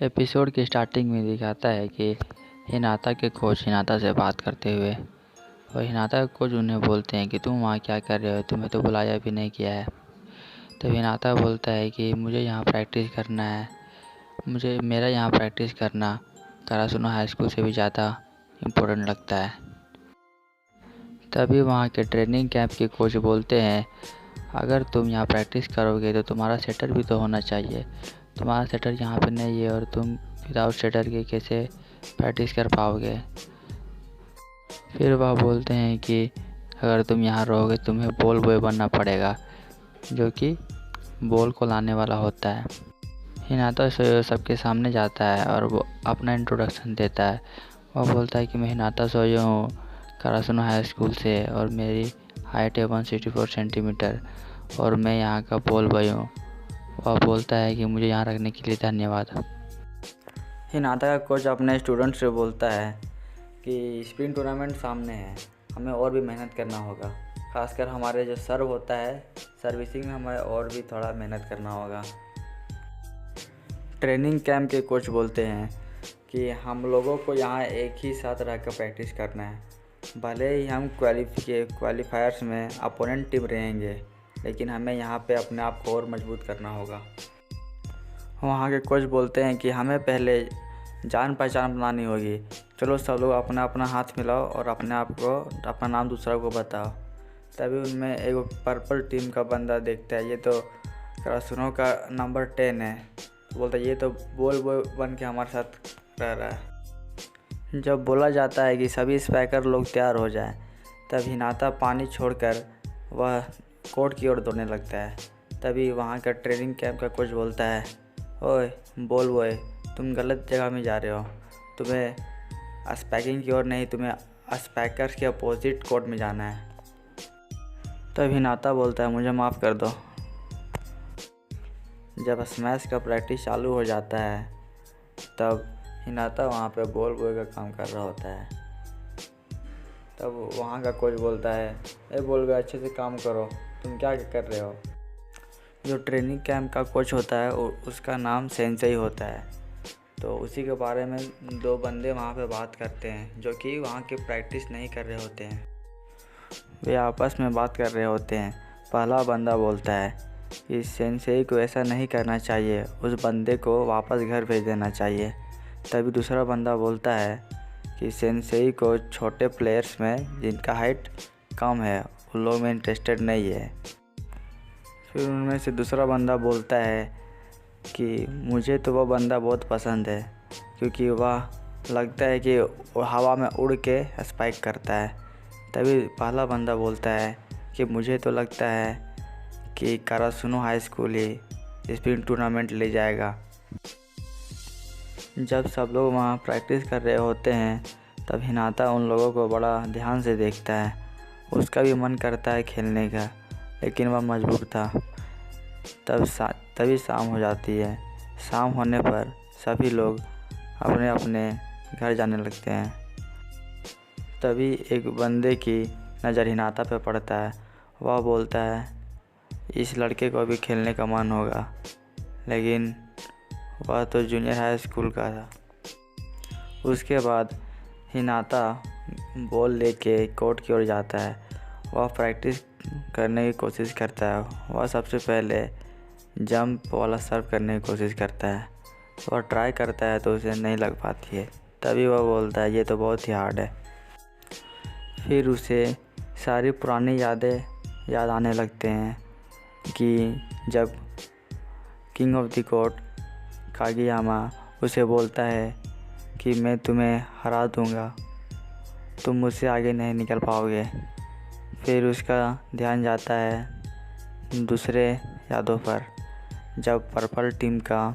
Episode की starting में दिखाता है कि हिनाता के कोच हिनाता से बात करते हुए और हिनाता के कोच उन्हें बोलते हैं कि तुम वहाँ क्या कर रहे हो, तुम्हें तो बुलाया भी नहीं किया है। तब हिनाता बोलता है कि मुझे यहाँ प्रैक्टिस करना है, मुझे मेरा यहाँ प्रैक्टिस करना करासुनो हाई स्कूल से भी ज़्यादा इम्पोर्टेंट लगता है। तभी वहाँ के ट्रेनिंग कैंप के कोच बोलते हैं, अगर तुम यहाँ प्रैक्टिस करोगे तो तुम्हारा सेटर भी तो होना चाहिए, तुम्हारा सेटर यहाँ पे नहीं है और तुम विदाउट सेटर के कैसे प्रैक्टिस कर पाओगे। फिर वह बोलते हैं कि अगर तुम यहाँ रहोगे तुम्हें बॉल बॉय बनना पड़ेगा, जो कि बॉल को लाने वाला होता है। हिनाता सोयो सबके सामने जाता है और वो अपना इंट्रोडक्शन देता है। वह बोलता है कि मैं हिनाता सोयो हूँ, करासुनो हाई स्कूल से, और मेरी हाइट है 164 सेंटीमीटर और मैं यहाँ का बॉल बॉय हूँ। वह बोलता है कि मुझे यहाँ रखने के लिए धन्यवाद। हिनाता का कोच अपने स्टूडेंट से बोलता है कि स्प्रिंग टूर्नामेंट सामने है, हमें और भी मेहनत करना होगा। खासकर हमारे जो सर्व होता है, सर्विसिंग में हमें और भी थोड़ा मेहनत करना होगा। ट्रेनिंग कैंप के कोच बोलते हैं कि हम लोगों को यहाँ एक ही साथ रह कर प्रैक्टिस करना है। भले ही हम क्वालिफायर्स में अपोनेंट टीम रहेंगे, लेकिन हमें यहाँ पे अपने आप को और मजबूत करना होगा। वहाँ के कोच बोलते हैं कि हमें पहले जान पहचान बनानी होगी। चलो सब लोग अपना अपना हाथ मिलाओ और अपने आप को, अपना नाम दूसरा को बताओ। तभी उनमें एक पर्पल टीम का बंदा देखता है, ये तो करासुनो का नंबर 10 है। तो बोलता है ये तो बॉल बॉय बन के हमारे साथ रह रहा है। जब बोला जाता है कि सभी स्पाइकर लोग तैयार हो जाएं, तब हिनाता पानी छोड़कर वह कोर्ट की ओर दौड़ने लगता है। तभी वहाँ का ट्रेनिंग कैंप का कोच बोलता है, ओए बॉल बॉय, तुम गलत जगह में जा रहे हो, तुम्हें स्पैकिंग की ओर नहीं, तुम्हें स्पैकर्स के अपोजिट कोर्ट में जाना है। तब हिनाता बोलता है, मुझे माफ़ कर दो। जब स्मैश का प्रैक्टिस चालू हो जाता है, तब हिनाता वहाँ पे बॉल बॉय का काम कर रहा होता है। तब वहाँ का कोच बोलता है, ए बॉल बॉय, अच्छे से काम करो, तुम क्या कर रहे हो। जो ट्रेनिंग कैंप का कोच होता है उसका नाम सेंसेई होता है। तो उसी के बारे में दो बंदे वहाँ पे बात करते हैं, जो कि वहाँ की प्रैक्टिस नहीं कर रहे होते हैं। वे आपस में बात कर रहे होते हैं। पहला बंदा बोलता है कि सेंसेई को ऐसा नहीं करना चाहिए, उस बंदे को वापस घर भेज देना चाहिए। तभी दूसरा बंदा बोलता है कि सेंसेई को छोटे प्लेयर्स में जिनका हाइट कम है उन लोग में इंटरेस्टेड नहीं है। फिर उनमें से दूसरा बंदा बोलता है कि मुझे तो वह बंदा बहुत पसंद है, क्योंकि वह लगता है कि हवा में उड़ के स्पाइक करता है। तभी पहला बंदा बोलता है कि मुझे तो लगता है कि करासुनो हाई स्कूल ही स्प्रिंग टूर्नामेंट ले जाएगा। जब सब लोग वहाँ प्रैक्टिस कर रहे होते हैं, तब हिनाता उन लोगों को बड़ा ध्यान से देखता है। उसका भी मन करता है खेलने का, लेकिन वह मजबूर था। तभी शाम हो जाती है। शाम होने पर सभी लोग अपने अपने घर जाने लगते हैं। तभी एक बंदे की नज़र हिनाता पे पड़ता है। वह बोलता है, इस लड़के को भी खेलने का मन होगा, लेकिन वह तो जूनियर हाई स्कूल का था। उसके बाद हिनाता बॉल लेके कोर्ट की ओर जाता है। वह प्रैक्टिस करने की कोशिश करता है। वह सबसे पहले जंप वाला सर्व करने की कोशिश करता है। वह ट्राई करता है तो उसे नहीं लग पाती है। तभी वह बोलता है, ये तो बहुत ही हार्ड है। फिर उसे सारी पुरानी यादें याद आने लगते हैं कि जब किंग ऑफ द कोर्ट कागियामा उसे बोलता है कि मैं तुम्हें हरा दूंगा, तुम मुझसे आगे नहीं निकल पाओगे। फिर उसका ध्यान जाता है दूसरे यादों पर, जब पर्पल टीम का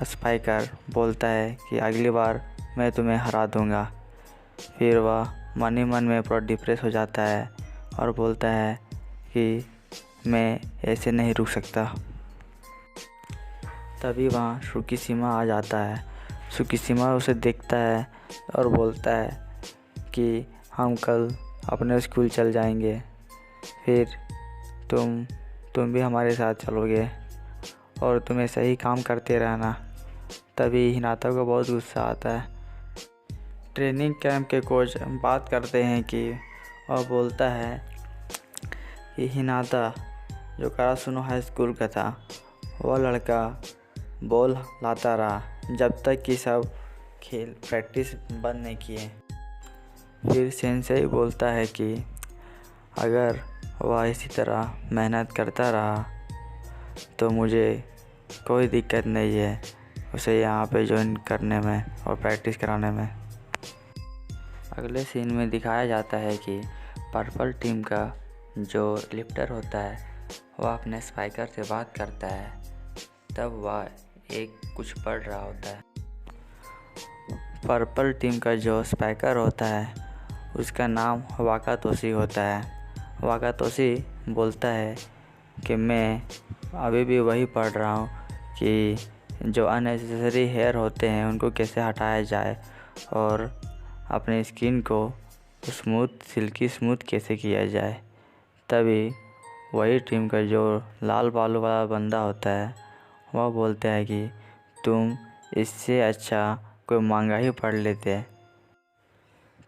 स्पाइकर बोलता है कि अगली बार मैं तुम्हें हरा दूंगा। फिर वह मन ही मन में पूरा डिप्रेस हो जाता है और बोलता है कि मैं ऐसे नहीं रुक सकता। तभी वहाँ सुकीशिमा आ जाता है। सुकीशिमा उसे देखता है और बोलता है कि हम कल अपने स्कूल चल जाएंगे, फिर तुम भी हमारे साथ चलोगे और तुम्हें सही काम करते रहना। तभी हिनाता को बहुत गुस्सा आता है। ट्रेनिंग कैंप के कोच बात करते हैं कि और बोलता है कि हिनाता जो करासुनो हाई स्कूल का था, वह लड़का बॉल लाता रहा जब तक कि सब खेल प्रैक्टिस बंद नहीं किए। फिर सेंसेई बोलता है कि अगर वह इसी तरह मेहनत करता रहा तो मुझे कोई दिक्कत नहीं है उसे यहाँ पे ज्वाइन करने में और प्रैक्टिस कराने में। अगले सीन में दिखाया जाता है कि पर्पल टीम का जो लिफ्टर होता है वह अपने स्पाइकर से बात करता है। तब वह एक कुछ पढ़ रहा होता है। पर्पल टीम का जो स्पाइकर होता है उसका नाम वाकातोशी होता है। वाकातोशी बोलता है कि मैं अभी भी वही पढ़ रहा हूँ कि जो अननेसेसरी हेयर होते हैं उनको कैसे हटाया जाए और अपने स्किन को सिल्की स्मूथ कैसे किया जाए। तभी वही टीम का जो लाल बालों वाला बंदा होता है वह बोलता है कि तुम इससे अच्छा कोई मांगा ही पढ़ लेते।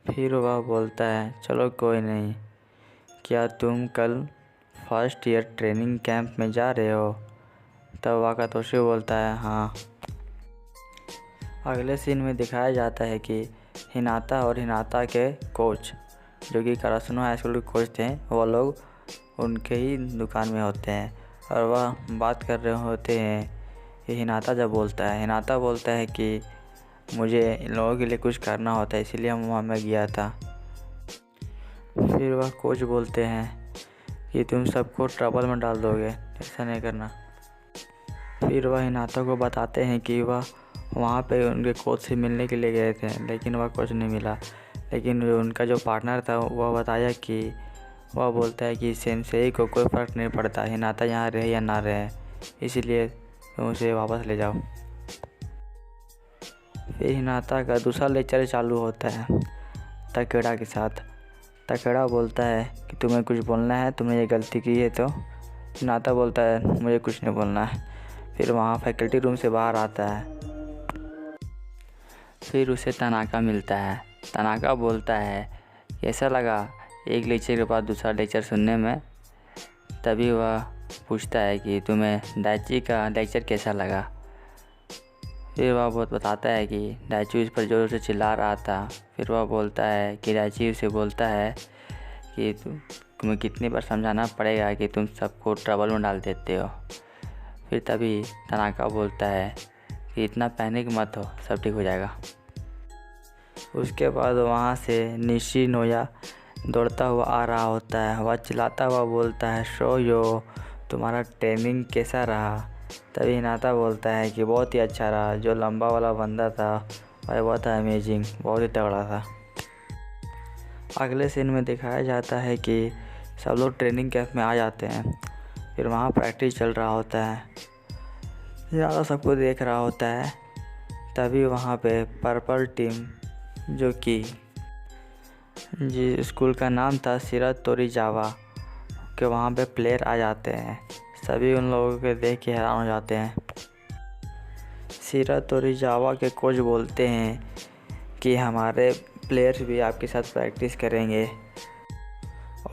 फिर वह बोलता है चलो कोई नहीं, क्या तुम कल फर्स्ट ईयर ट्रेनिंग कैंप में जा रहे हो? तब वाकातोशी बोलता है हाँ। अगले सीन में दिखाया जाता है कि हिनाता और हिनाता के कोच जो कि करासुनो हाई स्कूल के कोच थे वो लोग उनके ही दुकान में होते हैं और वह बात कर रहे होते हैं कि हिनाता बोलता है कि मुझे इन लोगों के लिए कुछ करना होता है इसीलिए वहाँ मैं गया था। फिर वह कोच बोलते हैं कि तुम सबको ट्रबल में डाल दोगे, ऐसा नहीं करना। फिर वह हिनाता को बताते हैं कि वह वहाँ पे उनके कोच से मिलने के लिए गए थे लेकिन वह कोच नहीं मिला। लेकिन उनका जो पार्टनर था वह बताया कि वह बोलता है कि सेंसेई को कोई फ़र्क नहीं पड़ता हिनाता यहाँ रहे या ना रहे, इसलिए तुम उसे वापस ले जाओ। फिर हिनाता का दूसरा लेक्चर चालू होता है तकेड़ा के साथ। तकेड़ा बोलता है कि तुम्हें कुछ बोलना है, तुमने ये गलती की है। तो हिनाता बोलता है मुझे कुछ नहीं बोलना है। फिर वहाँ फैकल्टी रूम से बाहर आता है। फिर उसे तनाका मिलता है। तनाका बोलता है कैसा लगा एक लेक्चर के बाद दूसरा लेक्चर सुनने में? तभी वह पूछता है कि तुम्हें डाइची का लेक्चर कैसा लगा? फिर वह बहुत बताता है कि डाइची उस पर जोर से चिल्ला रहा था। फिर वह बोलता है कि डाइची उसे बोलता है कि तुम्हें कितनी बार समझाना पड़ेगा कि तुम सबको ट्रबल में डाल देते हो। फिर तभी तनाका बोलता है कि इतना पैनिक मत हो, सब ठीक हो जाएगा। उसके बाद वहाँ से निशिनोया दौड़ता हुआ आ रहा होता है। वह चिल्लाता हुआ बोलता है शोयो, तुम्हारा ट्रेनिंग कैसा रहा? तभी हिनाता बोलता है कि बहुत ही अच्छा रहा। जो लंबा वाला बंदा था वह था अमेजिंग, बहुत ही तगड़ा था। अगले सीन में दिखाया जाता है कि सब लोग ट्रेनिंग कैंप में आ जाते हैं। फिर वहाँ प्रैक्टिस चल रहा होता है। ज़्यादा सबको देख रहा होता है। तभी वहाँ पे पर्पल टीम जो कि स्कूल का नाम था शिरातोरीजावा के वहाँ पे प्लेयर आ जाते हैं। सभी उन लोगों को देख के हैरान हो जाते हैं। शिरातोरीजावा के कोच बोलते हैं कि हमारे प्लेयर्स भी आपके साथ प्रैक्टिस करेंगे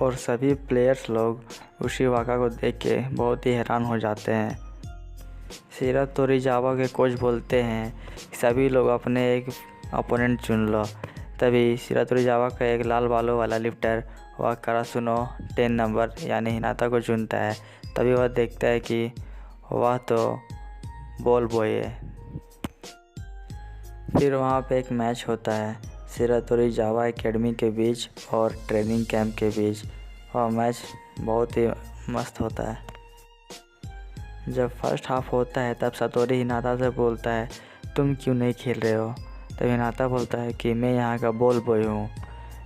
और सभी प्लेयर्स लोग उशिवाका को देख के बहुत ही हैरान हो जाते हैं। शिरातोरीजावा के कोच बोलते हैं सभी लोग अपने एक अपोनेंट चुन लो। तभी शिरातोरीजावा का एक लाल बालों वाला लिफ्टर वह करासुनो 10 नंबर यानी हिनाता को चुनता है। तभी वह देखता है कि वह तो बॉल बॉय है। फिर वहाँ पे एक मैच होता है शिरातोरीजावा एकेडमी के बीच और ट्रेनिंग कैंप के बीच। वह मैच बहुत ही मस्त होता है। जब फर्स्ट हाफ होता है तब सतोरी हिनाता से बोलता है तुम क्यों नहीं खेल रहे हो? तब हिनाता बोलता है कि मैं यहाँ का बॉल बॉय हूँ।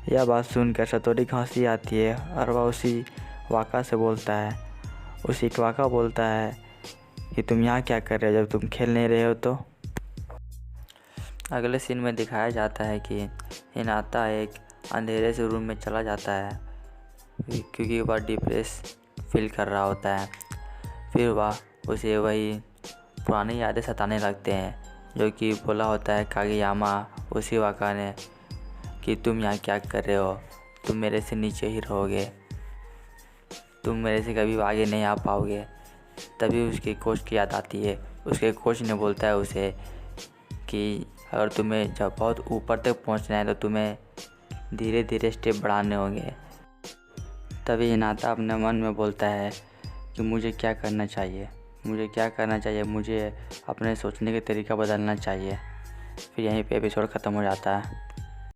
यह बात सुनकर सतोरी को हंसी आती है और वह उसी वाका से बोलता है। उसी वाका बोलता है कि तुम यहाँ क्या कर रहे हो जब तुम खेल नहीं रहे हो? तो अगले सीन में दिखाया जाता है कि हिनाता एक अंधेरे से रूम में चला जाता है क्योंकि वह डिप्रेस फील कर रहा होता है। फिर वह उसे वही पुरानी यादें सताने लगते हैं। जो कि बोला होता है कागेयामा उशिवाका ने कि तुम यहाँ क्या कर रहे हो, तुम मेरे से नीचे ही रहोगे, तुम मेरे से कभी आगे नहीं आ पाओगे। तभी उसके कोच की याद आती है। उसके कोच ने बोलता है उसे कि अगर तुम्हें जब बहुत ऊपर तक पहुंचना है तो तुम्हें धीरे धीरे स्टेप बढ़ाने होंगे। तभी हिनाता अपने मन में बोलता है कि मुझे क्या करना चाहिए, मुझे अपने सोचने का तरीका बदलना चाहिए। फिर यहीं पे एपिसोड ख़त्म हो जाता है।